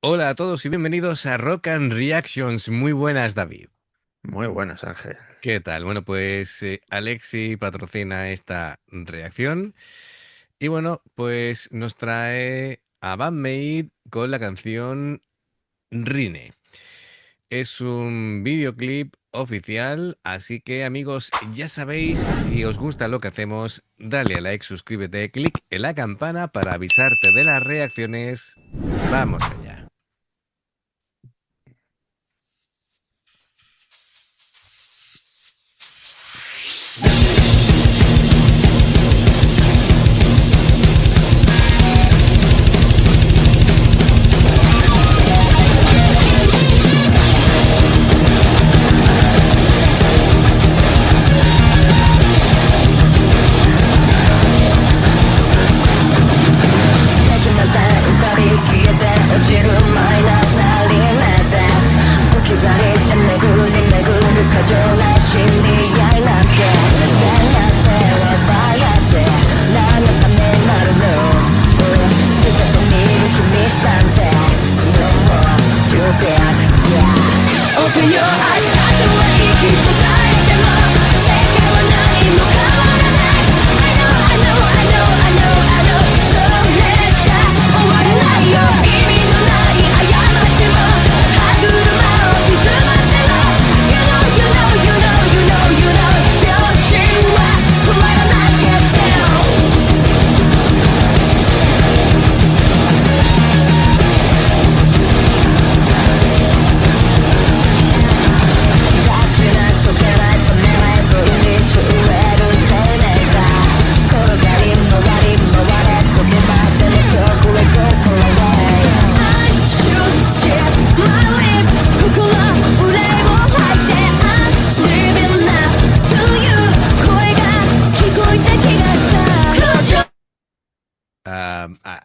Hola a todos y bienvenidos a Rock and Reactions. Muy buenas, David. Muy buenas, Ángel. ¿Qué tal? Bueno, pues Alexi patrocina esta reacción y bueno, pues nos trae a Bandmate con la canción Rine. Es un videoclip oficial, así que amigos, ya sabéis, si os gusta lo que hacemos, dale a like, suscríbete, clic en la campana para avisarte de las reacciones. Vamos allá. Open your eyes, that's the way you keep the light them up. Say that we're not even coming. I know, I know, I know, I know, I know. So let's chat. Oh, what a lie, yo. 意味のない過ちを歯車を歪ませろ。You know, you know, you know, you know, you know. 良心は止まらない Get down.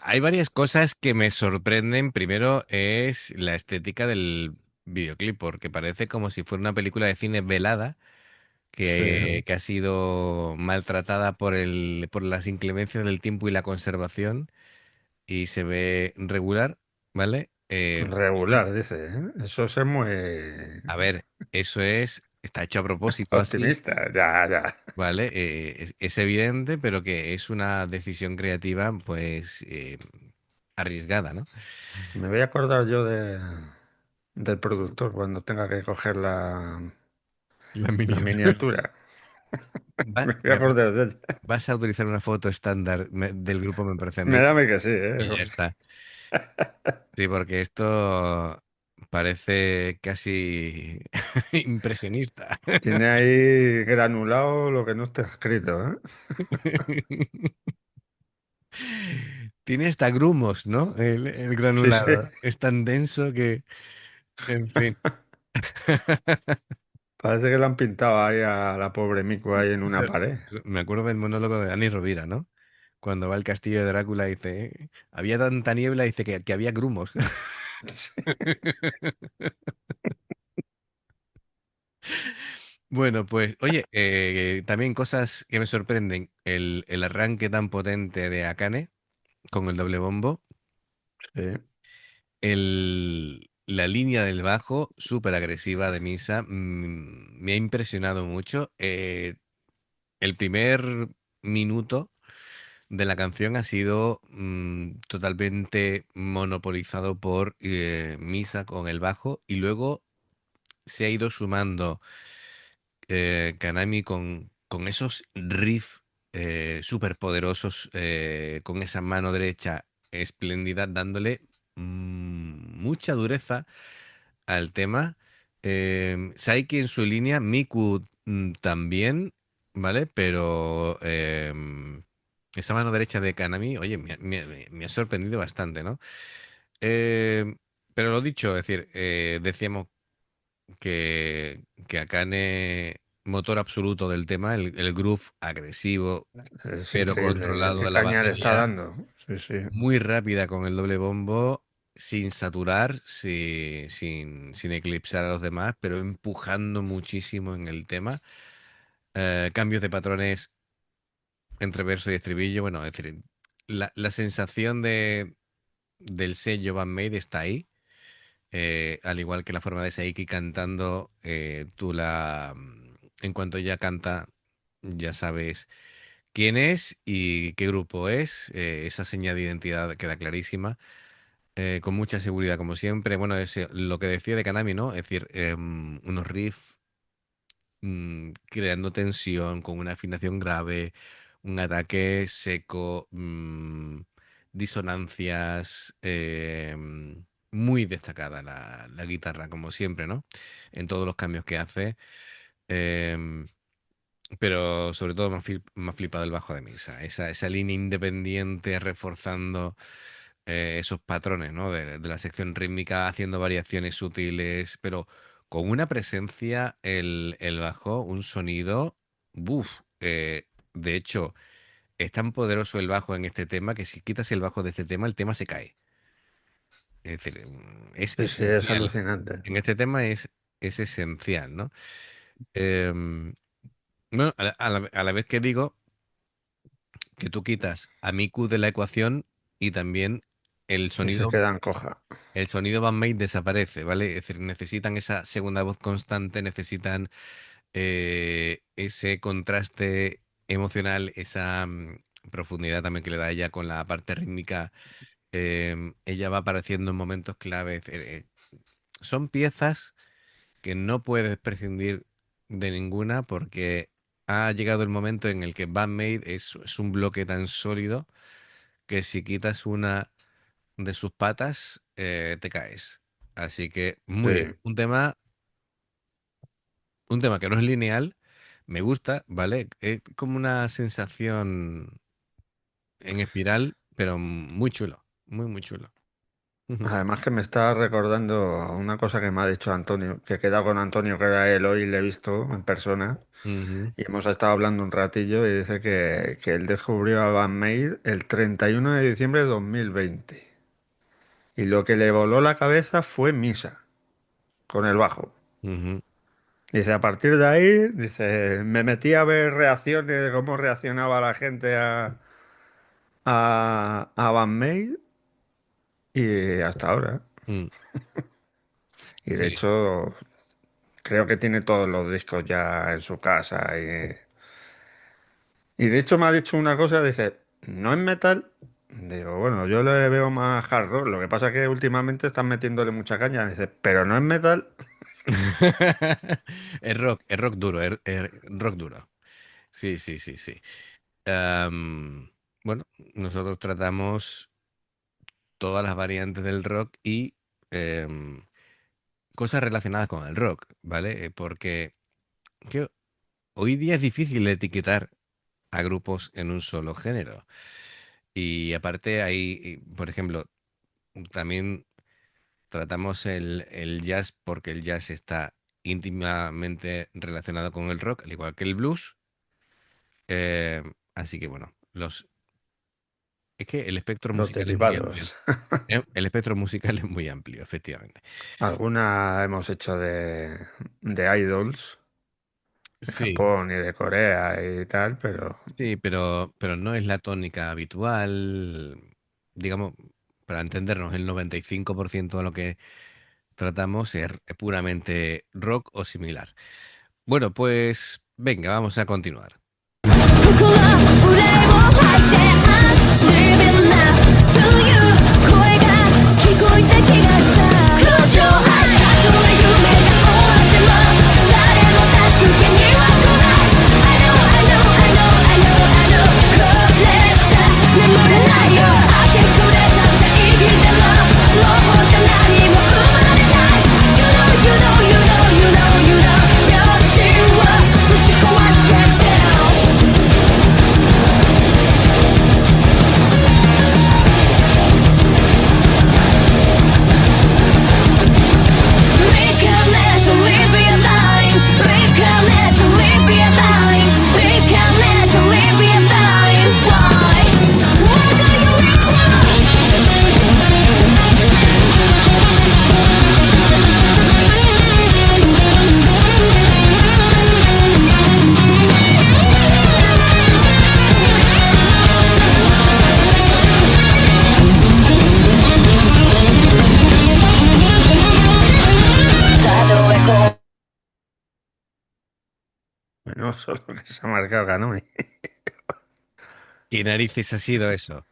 Hay varias cosas que me sorprenden. Primero es la estética del videoclip, porque parece como si fuera una película de cine velada Sí, que ha sido maltratada por las inclemencias del tiempo y la conservación y se ve regular, ¿vale? Bien. regular, dice, ¿eh? Eso es muy A ver, está hecho a propósito así, optimista. Ya, ya. ¿vale? Es evidente, pero que es una decisión creativa, pues, arriesgada, ¿no? Me voy a acordar yo del productor cuando tenga que coger La la miniatura. miniatura. Va- Me voy a me- acordar de él. Vas a utilizar una foto estándar del grupo, me parece a Me mí, da a mí que sí, ¿eh? y ya está. Sí, porque esto parece casi impresionista. Tiene ahí granulado lo que no está escrito, ¿eh? Tiene hasta grumos, ¿no? El Sí, sí. granulado. Es tan denso que, en fin. Parece que le han pintado ahí a la pobre Mico ahí en una pared. Me acuerdo del monólogo de Dani Rovira, ¿no? Cuando va al castillo de Drácula dice, había tanta niebla, dice que había grumos. Bueno, pues, oye, también cosas que me sorprenden. El arranque tan potente de Akane con el doble bombo. Sí. La línea del bajo, súper agresiva de Misa, me ha impresionado mucho. El primer minuto de la canción ha sido totalmente monopolizado por Misa con el bajo y luego se ha ido sumando Kanami con esos riffs súper poderosos, con esa mano derecha espléndida, dándole mucha dureza al tema. Saiki en su línea, Miku también, ¿vale? Pero esa mano derecha de Kanami, oye, me ha sorprendido bastante, ¿no? Eh, pero lo dicho, es decir, decíamos que Akane, motor absoluto del tema, el groove agresivo, Es pero increíble controlado qué de la caña le está batería, dando. Sí, sí. muy rápida con el doble bombo, sin saturar, sin eclipsar a los demás, pero empujando muchísimo en el tema. Cambios de patrones entre verso y estribillo, bueno, es decir, la sensación del sello Van Made está ahí. al igual que la forma de Saiki cantando, en cuanto ella canta, ya sabes quién es y qué grupo es. Esa señal de identidad queda clarísima. Con mucha seguridad, como siempre. Bueno, es lo que decía de Kanami, ¿no? Es decir, unos riffs creando tensión con una afinación grave, un ataque seco, disonancias, muy destacada la guitarra, como siempre, ¿no? En todos los cambios que hace. em, pero sobre todo me ha flipado el bajo de misa. Esa línea independiente reforzando esos patrones, ¿no? De la sección rítmica, haciendo variaciones sutiles, pero con una presencia, el bajo, un sonido. Buf. De hecho, es tan poderoso el bajo en este tema que si quitas el bajo de este tema, el tema se cae. Es decir, es Sí, sí, es esencial. alucinante. En este tema es esencial, ¿no? Em, bueno, a la vez que digo que tú quitas a Miku de la ecuación y también el Y se sonido, quedan coja. el sonido bandmate desaparece, ¿vale? Es decir, necesitan esa segunda voz constante, necesitan ese contraste emocional, esa profundidad también que le da ella con la parte rítmica. Ella va apareciendo en momentos claves. Son piezas que no puedes prescindir de ninguna porque ha llegado el momento en el que Bandmate es un bloque tan sólido que si quitas una de sus patas, te caes. Así que muy bien. Sí. Un tema que no es lineal, me gusta, ¿vale? Es como una sensación en espiral, pero muy chulo, muy, muy chulo. Ujú, Además que me está recordando una cosa que me ha dicho Antonio, que he quedado con Antonio, que era él hoy, le he visto en persona, ujú, y hemos estado hablando un ratillo y dice que él descubrió a Van Meir el 31 de diciembre de 2020. Y lo que le voló la cabeza fue Misa, con el bajo. ujú, Dice, a partir de ahí, dice, me metí a ver reacciones de cómo reaccionaba la gente a Van Meir y hasta ahora. mm. Y de Sí. hecho, creo que tiene todos los discos ya en su casa. Y de hecho me ha dicho una cosa, dice, no es metal. Digo, bueno, yo le veo más hard rock. Lo que pasa es que últimamente están metiéndole mucha caña. Dice, pero no es metal. Es rock duro, es rock duro. Sí, sí, sí, sí. Am, bueno, nosotros tratamos todas las variantes del rock y em, cosas relacionadas con el rock, ¿vale? Porque que hoy día es difícil etiquetar a grupos en un solo género. Y aparte hay, por ejemplo, también tratamos el jazz porque el jazz está íntimamente relacionado con el rock, al igual que el blues. Así que bueno, es que el espectro Los musical es muy amplio. derivados. El espectro musical es muy amplio, efectivamente. Alguna hemos hecho de idols, de Sí, Japón y de Corea y tal, pero sí, pero no es la tónica habitual. Digamos, para entendernos, el 95% de lo que tratamos es puramente rock o similar. Bueno, pues venga, vamos a continuar. 僕は憂いを吐いて I'm living now という声が聞こえた気がした Close your eyes たとえ夢が終わっても誰も助けには来ない I know I know I know I know I know これじゃ眠れないよ明け暮れた正義でも朗報じゃ何も生まれない You know you know you know you know you know 良心をぶち壊して Tell no solo que se ha marcado Kanumi. ¿Qué narices ha sido eso?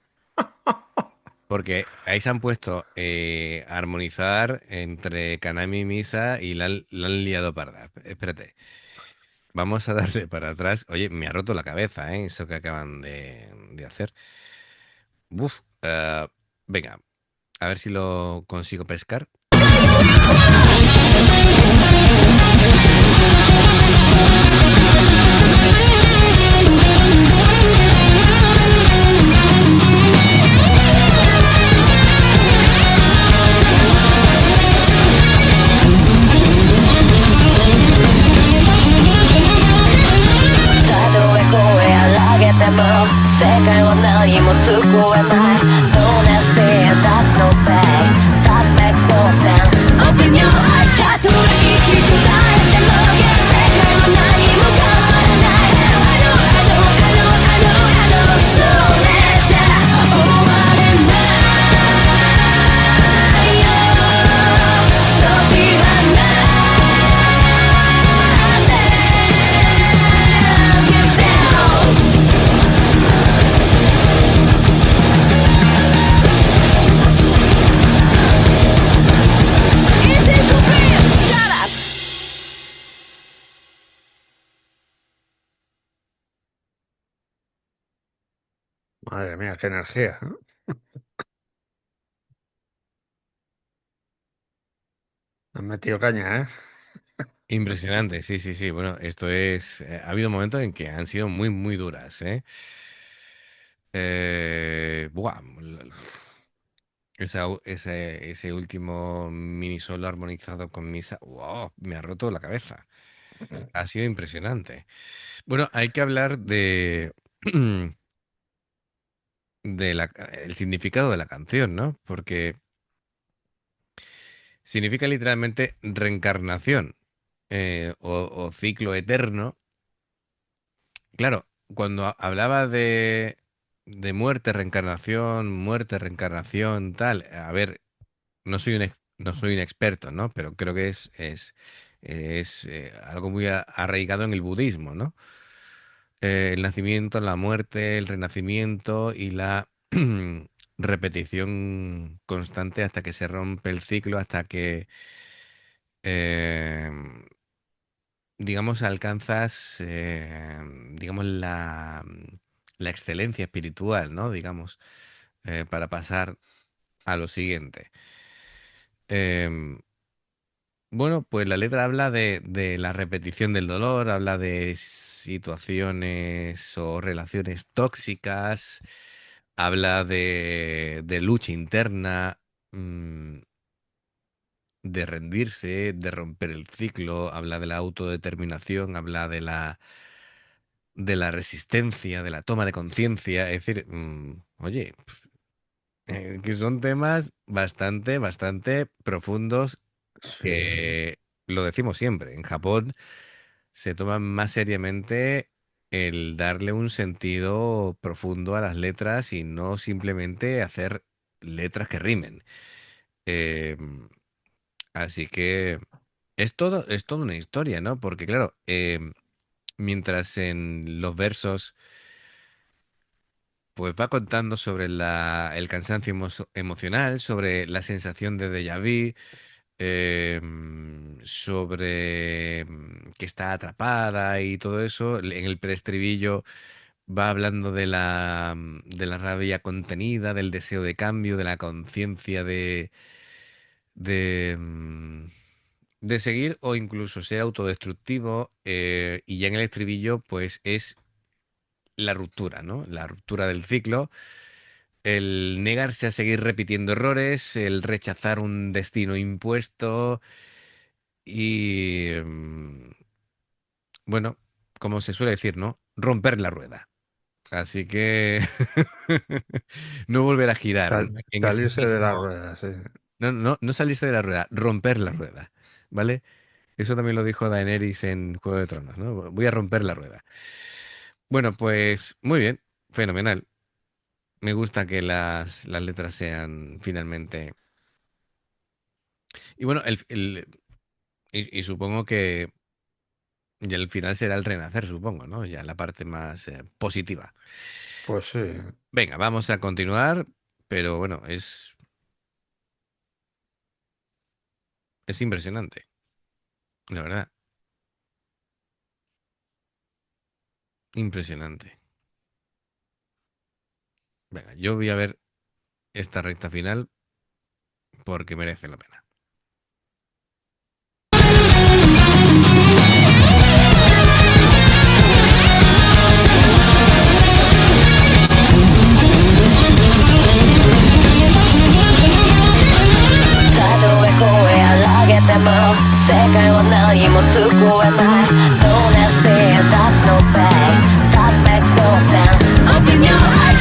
Porque ahí se han puesto a armonizar entre Kanami y Misa y la han liado parda. Espérate, vamos a darle para atrás. Oye, me ha roto la cabeza, ¿eh? Eso que acaban de hacer. Uf, venga, a ver si lo consigo pescar. Open your eyes, madre mía, qué energía, ¿no? Han metido caña, ¿eh? Impresionante, sí, sí, sí. Bueno, esto es. Ha habido momentos en que han sido muy, muy duras, ¿eh? Buah, ese último mini solo armonizado con Misa, wow, me ha roto la cabeza. Ha sido impresionante. Bueno, hay que hablar el significado de la canción, ¿no? Porque significa literalmente reencarnación o ciclo eterno. Claro, cuando hablaba de muerte, reencarnación, tal, a ver, no soy un experto, ¿no? Pero creo que es algo muy arraigado en el budismo, ¿no? El nacimiento, la muerte, el renacimiento y la repetición constante hasta que se rompe el ciclo, hasta que, eh, digamos, alcanzas, digamos, la excelencia espiritual, ¿no? Digamos, para pasar a lo siguiente. Em, bueno, pues la letra habla de la repetición del dolor, habla de situaciones o relaciones tóxicas, habla de lucha interna, mm, de rendirse, de romper el ciclo, habla de la autodeterminación, habla de la resistencia, de la toma de conciencia. Es decir, oye, que son temas bastante, bastante profundos Sí, que lo decimos siempre. En Japón se toma más seriamente el darle un sentido profundo a las letras y no simplemente hacer letras que rimen. Eh, Así que es todo una historia, ¿no? Porque claro, mientras en los versos pues va contando sobre el cansancio emocional, sobre la sensación de déjà vu, sobre que está atrapada y todo eso. En el preestribillo va hablando de la rabia contenida, del deseo de cambio, de la conciencia de, mm, de seguir o incluso ser autodestructivo. Y ya en el estribillo, pues es la ruptura, ¿no? La ruptura del ciclo, el negarse a seguir repitiendo errores, el rechazar un destino impuesto y, bueno, como se suele decir, ¿no? Romper la rueda. Así que no volver a girar, ¿no? En ese salirse de la mismo. rueda, sí. No, no, no salirse de la rueda, romper la rueda, ¿vale? Eso también lo dijo Daenerys en Juego de Tronos, ¿no? Voy a romper la rueda. Bueno, pues muy bien, fenomenal. Me gusta que las letras sean finalmente. Y bueno, y supongo que Y el final será el renacer, supongo, ¿no? Ya la parte más positiva. Pues sí, Venga, vamos a continuar, pero bueno, es impresionante, la verdad, impresionante. Venga, yo voy a ver esta recta final porque merece la pena. Open your eyes,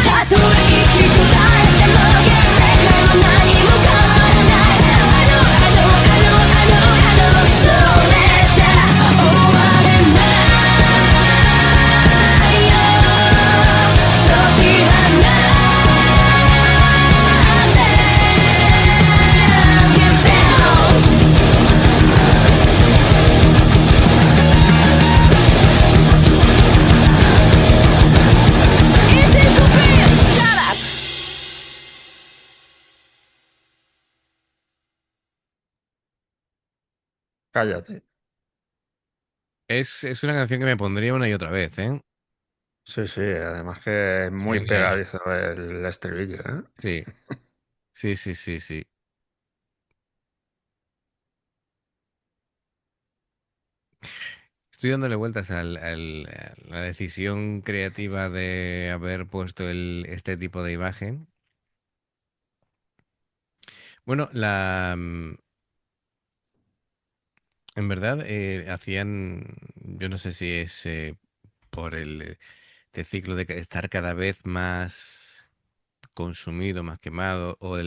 cállate. Es una canción que me pondría una y otra vez, ¿eh? Sí, sí, además que es muy Genial. pegadizo el estribillo, ¿eh? Sí, sí, sí, sí, sí. Estoy dándole vueltas a la decisión creativa de haber puesto este tipo de imagen. Bueno, en verdad yo no sé si es por este ciclo de estar cada vez más consumido, más quemado, o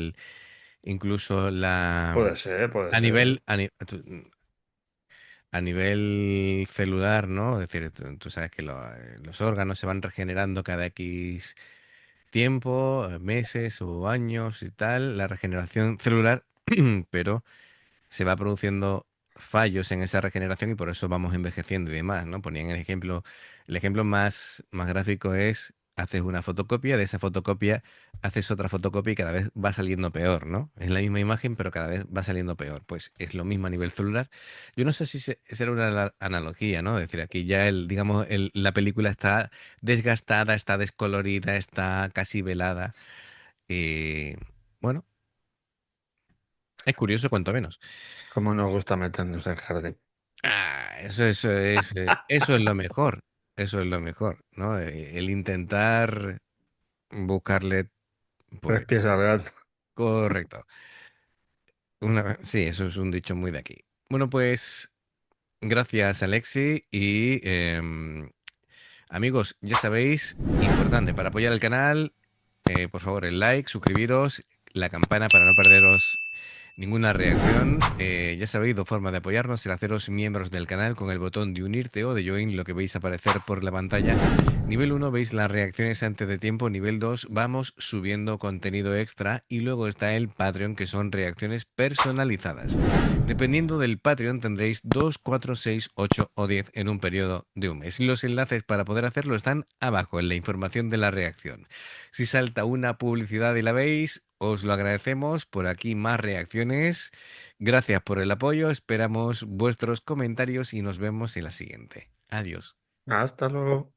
incluso Puede ser, puede a ser. nivel, a nivel celular, ¿no? Es decir, tú sabes que los órganos se van regenerando cada X tiempo, meses o años y tal, la regeneración celular, pero se va produciendo fallos en esa regeneración y por eso vamos envejeciendo y demás, ¿no? Ponían el ejemplo más gráfico es, haces una fotocopia, de esa fotocopia haces otra fotocopia y cada vez va saliendo peor, ¿no? Es la misma imagen, pero cada vez va saliendo peor. Pues es lo mismo a nivel celular. Yo no sé si será una analogía, ¿no? Es decir, aquí ya digamos, la película está desgastada, está descolorida, está casi velada. Y bueno, es curioso cuanto menos. Cómo nos gusta meternos en jardín. Eso es lo mejor. Eso es lo mejor, ¿no? El intentar buscarle, Tres pies pues, al gato. correcto. Sí, eso es un dicho muy de aquí. Bueno, pues, gracias, Alexi. Y amigos, ya sabéis, importante para apoyar el canal, por favor, el like, suscribiros, la campana para no perderos ninguna reacción. Ya sabéis, dos formas de apoyarnos: el haceros miembros del canal con el botón de unirte o de join, lo que veis aparecer por la pantalla. Nivel uno veis las reacciones antes de tiempo. Nivel 2 vamos subiendo contenido extra. Y luego está el Patreon, que son reacciones personalizadas. Dependiendo del Patreon tendréis 2, 4, 6, 8 o 10 en un periodo de un mes. Y los enlaces para poder hacerlo están abajo en la información de la reacción. Si salta una publicidad y la veis, os lo agradecemos. Por aquí más reacciones. Gracias por el apoyo. Esperamos vuestros comentarios y nos vemos en la siguiente. Adiós. Hasta luego.